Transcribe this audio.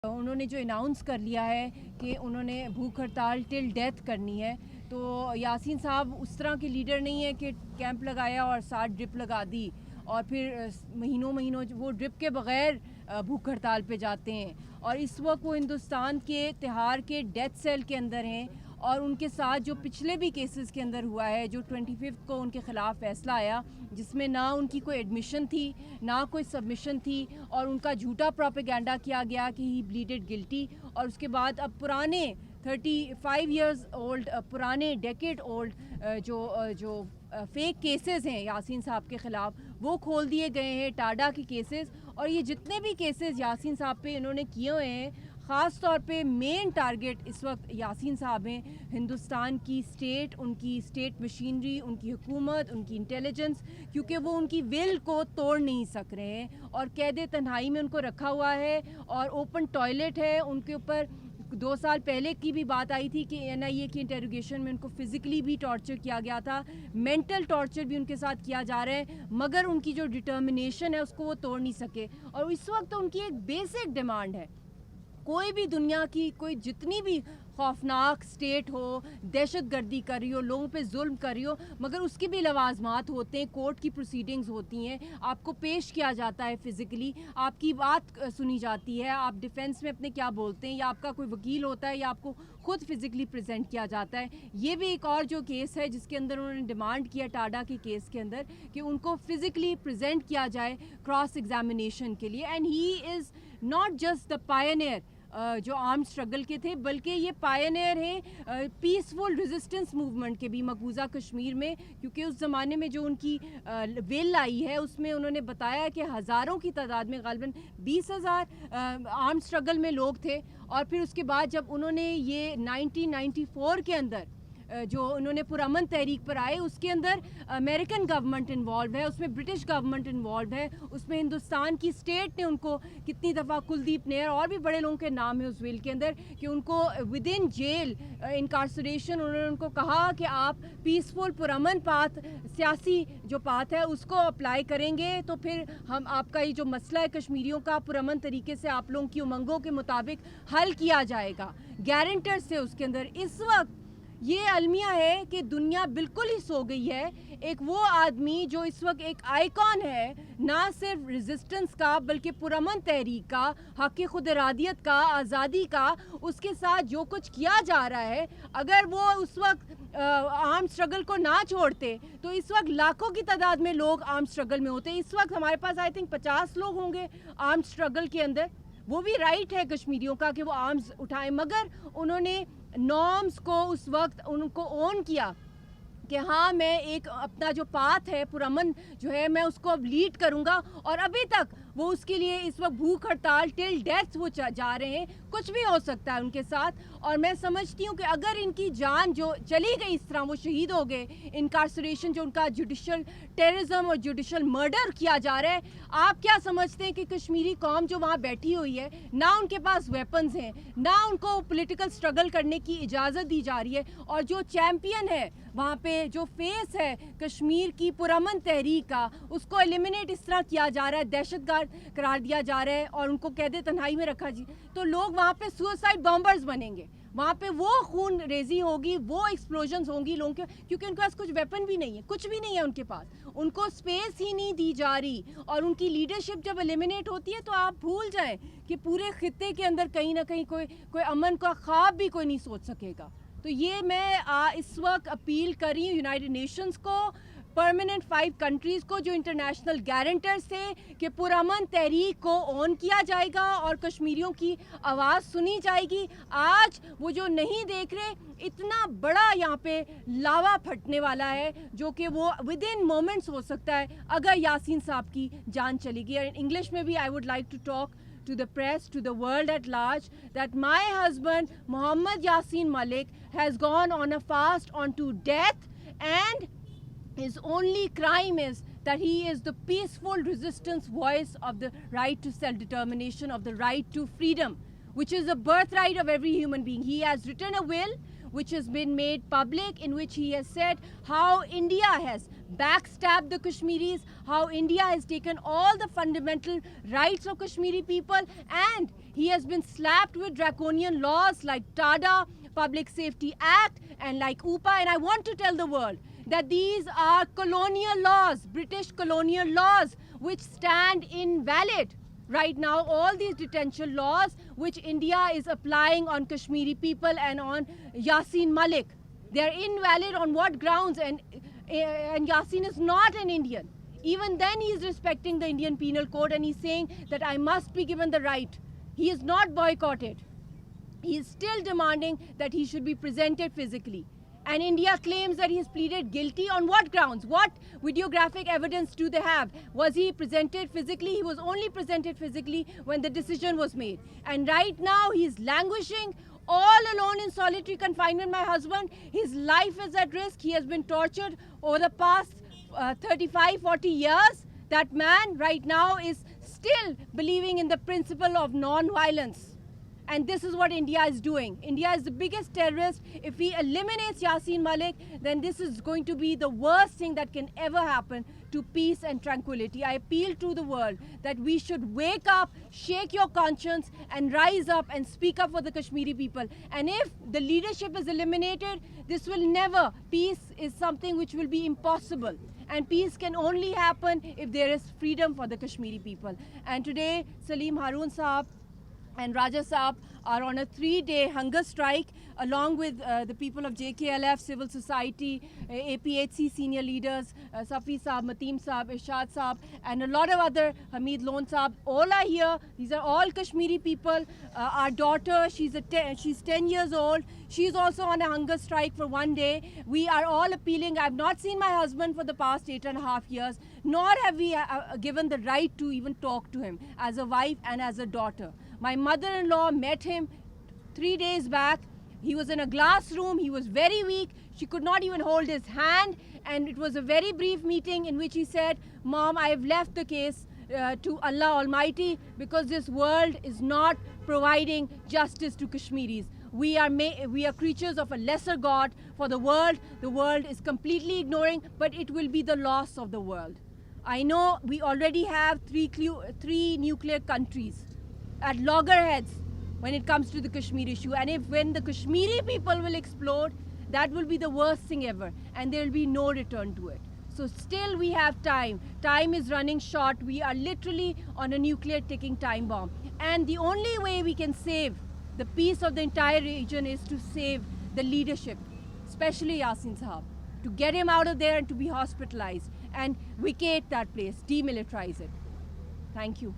انہوں نے جو اناؤنس کر لیا ہے کہ انہوں نے بھوک ہڑتال ٹل ڈیتھ کرنی ہے، تو یاسین صاحب اس طرح کے لیڈر نہیں ہے کہ کیمپ لگایا اور 60 ڈرپ لگا دی اور پھر مہینوں وہ ڈرپ کے بغیر بھوک ہڑتال پہ جاتے ہیں. اور اس وقت وہ ہندوستان کے تہار کے ڈیتھ سیل کے اندر ہیں، اور ان کے ساتھ جو پچھلے بھی کیسز کے اندر ہوا ہے، جو 25 کو ان کے خلاف فیصلہ آیا جس میں نہ ان کی کوئی ایڈمیشن تھی نہ کوئی سبمیشن تھی، اور ان کا جھوٹا پروپیگنڈا کیا گیا کہ ہی بلیڈڈ گلٹی. اور اس کے بعد اب پرانے 35 ایئرز اولڈ پرانے ڈیکیڈ اولڈ جو فیک کیسز ہیں یاسین صاحب کے خلاف وہ کھول دیے گئے ہیں، ٹاڈا کے کیسز. اور یہ جتنے بھی کیسز یاسین صاحب پہ انہوں نے کیے ہوئے ہیں، خاص طور پہ مین ٹارگٹ اس وقت یاسین صاحب ہیں ہندوستان کی اسٹیٹ، ان کی اسٹیٹ مشینری، ان کی حکومت، ان کی انٹیلیجنس، کیونکہ وہ ان کی ول کو توڑ نہیں سک رہے ہیں اور قید تنہائی میں ان کو رکھا ہوا ہے. اور اوپن ٹوائلٹ ہے ان کے اوپر. 2 سال پہلے کی بھی بات آئی تھی کہ NIA کی انٹروگیشن میں ان کو فزیکلی بھی ٹارچر کیا گیا تھا، مینٹل ٹارچر بھی ان کے ساتھ کیا جا رہا ہے، مگر ان کی جو ڈٹرمنیشن ہے اس کو وہ توڑ نہیں سکے. اور اس وقت ان کی ایک بیسک ڈیمانڈ ہے، کوئی بھی دنیا کی کوئی جتنی بھی خوفناک اسٹیٹ ہو، دہشت گردی کر رہی ہو، لوگوں پہ ظلم کر رہی ہو، مگر اس کے بھی لوازمات ہوتے ہیں، کورٹ کی پروسیڈنگز ہوتی ہیں، آپ کو پیش کیا جاتا ہے فزیکلی، آپ کی بات سنی جاتی ہے، آپ ڈیفینس میں اپنے کیا بولتے ہیں، یا آپ کا کوئی وکیل ہوتا ہے یا آپ کو خود فزیکلی پریزنٹ کیا جاتا ہے. یہ بھی ایک اور جو کیس ہے جس کے اندر انہوں نے ڈیمانڈ کیا ٹاڈا کے کیس کے اندر کہ ان کو فزیکلی پریزنٹ کیا جائے کراس ایگزامینیشن کے لیے. And he is not just the pioneer جو آرم اسٹرگل کے تھے، بلکہ یہ پائنیئر ہیں پیسفل ریزسٹنس موومنٹ کے بھی مقبوضہ کشمیر میں، کیونکہ اس زمانے میں جو ان کی ویل آئی ہے اس میں انہوں نے بتایا کہ ہزاروں کی تعداد میں غالباً 20,000 آرم اسٹرگل میں لوگ تھے. اور پھر اس کے بعد جب انہوں نے یہ 1994 کے اندر جو انہوں نے پرامن تحریک پر آئے، اس کے اندر امریکن گورنمنٹ انوالو ہے، اس میں برٹش گورنمنٹ انوالو ہے، اس میں ہندوستان کی اسٹیٹ نے ان کو کتنی دفعہ کلدیپ نیر اور بھی بڑے لوگوں کے نام ہے اس ویل کے اندر کہ ان کو ود ان جیل انکارسریشن انہوں نے ان کو کہا کہ آپ پیسفل پرامن پاتھ سیاسی جو پاتھ ہے اس کو اپلائی کریں گے تو پھر ہم آپ کا یہ جو مسئلہ ہے کشمیریوں کا پرامن طریقے سے آپ لوگوں کی امنگوں کے مطابق حل کیا جائے گا. گارنٹرز سے اس کے اندر اس وقت یہ المیہ ہے کہ دنیا بالکل ہی سو گئی ہے. ایک وہ آدمی جو اس وقت ایک آئیکن ہے، نہ صرف ریزسٹنس کا بلکہ پرامن تحریک کا، حق خود ارادیت کا، آزادی کا، اس کے ساتھ جو کچھ کیا جا رہا ہے، اگر وہ اس وقت آرم اسٹرگل کو نہ چھوڑتے تو اس وقت لاکھوں کی تعداد میں لوگ آرم اسٹرگل میں ہوتے. اس وقت ہمارے پاس آئی تھنک 50 لوگ ہوں گے آرم اسٹرگل کے اندر. وہ بھی رائٹ ہے کشمیریوں کا کہ وہ آرمز اٹھائیں، مگر انہوں نے نارمز کو اس وقت ان کو اون کیا کہ ہاں میں ایک اپنا جو پاتھ ہے پرامن جو ہے میں اس کو اب لیڈ کروں گا. اور ابھی تک وہ اس کے لیے اس وقت بھوک ہڑتال ٹل ڈیتھ وہ جا رہے ہیں. کچھ بھی ہو سکتا ہے ان کے ساتھ، اور میں سمجھتی ہوں کہ اگر ان کی جان جو چلی گئی اس طرح وہ شہید ہو گئے، انکارسریشن جو ان کا جوڈیشل ٹیررزم اور جوڈیشل مرڈر کیا جا رہا ہے، آپ کیا سمجھتے ہیں کہ کشمیری قوم جو وہاں بیٹھی ہوئی ہے، نہ ان کے پاس ویپنز ہیں، نہ ان کو پولیٹیکل سٹرگل کرنے کی اجازت دی جا رہی ہے، اور جو چیمپئن ہے وہاں پہ جو فیس ہے کشمیر کی پرامن تحریک کا، اس کو ایلیمنیٹ اس طرح کیا جا رہا ہے، دہشت گرد قرار دیا جا رہا ہے اور ان کو قید تنہائی میں رکھا جی، تو لوگ وہاں پہ سوسائڈ بامبرز بنیں گے. وہاں پہ وہ خون ریزی ہوگی، وہ ایکسپلوژنز ہوں گی لوگوں کے، کیونکہ ان کے پاس کچھ ویپن بھی نہیں ہے، کچھ بھی نہیں ہے ان کے پاس، ان کو سپیس ہی نہیں دی جا رہی. اور ان کی لیڈرشپ جب ایلیمنیٹ ہوتی ہے تو آپ بھول جائیں کہ پورے خطے کے اندر کہیں نہ کہیں کوئی امن کا خواب بھی کوئی نہیں سوچ سکے گا. تو یہ میں اس وقت اپیل کر رہی ہوں یونائٹڈ نیشنز کو، پرماننٹ 5 کنٹریز کو جو انٹرنیشنل گارنٹرز تھے، کہ پرامن تحریک کو اون کیا جائے گا اور کشمیریوں کی آواز سنی جائے گی. آج وہ جو نہیں دیکھ رہے، اتنا بڑا یہاں پہ لاوا پھٹنے والا ہے جو کہ وہ ود ان مومنٹس ہو سکتا ہے اگر یاسین صاحب کی جان چلی گئی. انگلش میں بھی I would like to talk to the press, to the world at large, that my husband Mohammed Yasin Malik has gone on a fast onto death, and his only crime is that he is the peaceful resistance voice of the right to self-determination, of the right to freedom, which is a birthright of every human being. He has written a will which has been made public, in which he has said how India has backstabbed the Kashmiris, how India has taken all the fundamental rights of Kashmiri people, and he has been slapped with draconian laws like TADA, Public Safety Act, and like UPA. And I want to tell the world that these are colonial laws, British colonial laws, which stand invalid. Right now, all these detention laws which India is applying on Kashmiri people and on Yasin Malik, they are invalid on what grounds? And Yasin is not an Indian. Even then he is respecting the Indian Penal Code, and he's saying that I must be given the right. He is not boycotted. He is still demanding that he should be presented physically. And India claims that he has pleaded guilty. On what grounds? What videographic evidence do they have? Was he presented physically? He was only presented physically when the decision was made. And right now he is languishing all alone in solitary confinement, my husband. His life is at risk. He has been tortured over the past 35, 40 years. That man right now is still believing in the principle of non-violence. And this is what India is doing. India is the biggest terrorist. If he eliminates Yasin Malik, then this is going to be the worst thing that can ever happen to peace and tranquility. I appeal to the world that we should wake up, shake your conscience, and rise up and speak up for the Kashmiri people. And if the leadership is eliminated, this will never. Peace is something which will be impossible. And peace can only happen if there is freedom for the Kashmiri people. And today, Salim Haroon Saab and Raja Saab are on a 3-day hunger strike along with the people of JKLF, civil society, APHC senior leaders, Safi Saab, Mateen Saab, Irshad Saab, and a lot of other, Hamid Lone Saab. All are here. These are all Kashmiri people. Our daughter, she's 10 years old. She's also on a hunger strike for 1 day. We are all appealing. I've not seen my husband for the past 8.5 years, nor have we given the right to even talk to him as a wife and as a daughter. My mother-in-law met him 3 days back. He was in a glass room. He was very weak. She could not even hold his hand. And it was a very brief meeting in which he said, Mom, I have left the case to Allah Almighty because this world is not providing justice to Kashmiris. We are creatures of a lesser God for the world. The world is completely ignoring, but it will be the loss of the world. I know we already have three nuclear countries at loggerheads when it comes to the Kashmir issue. And when the Kashmiri people will explode, that will be the worst thing ever. And there will be no return to it. So still we have time. Time is running short. We are literally on a nuclear ticking time bomb. And the only way we can save the peace of the entire region is to save the leadership, especially Yasin Saab, to get him out of there and to be hospitalized and vacate that place, demilitarize it. Thank you.